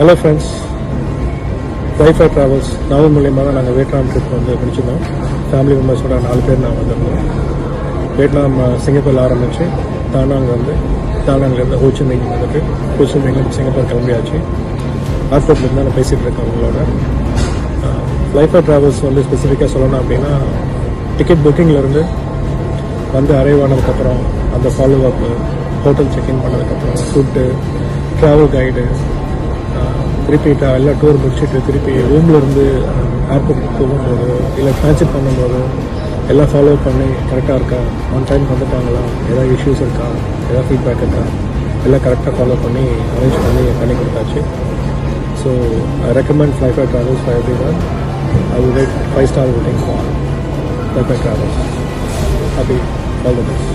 Hello friends, wifi travels நாவல் மூலியமாக தான் நாங்கள் வியட்நாம் ட்ரிப் வந்து முடிச்சிருந்தோம். ஃபேமிலி மெம்பர்ஸோட 4 பேர் நான் வந்திருந்தோம். வியட்நாம் சிங்கப்பூரில் ஆரம்பித்து தானாங்லேருந்து ஹோச்சிமிங் வந்துட்டு ஹோச்சிமிங்லேருந்து சிங்கப்பூர் கிளம்பியாச்சு. ஏர்போர்ட்லேருந்து நான் பேசிகிட்டு இருக்கேன் அவங்களோட. வைஃபை ட்ராவல்ஸ் வந்து ஸ்பெசிஃபிக்காக சொல்லணும் அப்படின்னா, டிக்கெட் புக்கிங்லேருந்து வந்து அரைவ் ஆனதுக்கப்புறம் அந்த ஃபாலோ அப்பு, ஹோட்டல் செக்இன் பண்ணதுக்கப்புறம் ஃபுட்டு, ட்ராவல் கைடு, ரிப்பீட்டாக எல்லா டூர் முடிச்சுட்டு திருப்பி ரூம்லேருந்து ஏர்போர்ட்டுக்கு போகும்போது இல்லை ட்ரான்ஸ்ஃபர் பண்ணும்போது எல்லாம் ஃபாலோ பண்ணி கரெக்டாக இருக்கா, ஆன் டைம் வந்துட்டாங்களா, ஏதாவது இஷ்யூஸ் இருக்கா, ஏதாவது ஃபீட்பேக் இருக்கா, எல்லாம் கரெக்டாக ஃபாலோ பண்ணி அரேஞ்ச் பண்ணி கொடுத்தாச்சு. So I recommend wifi travels for everyone. I will rate 5-star rating for Hyper Travels. Happy, all the best.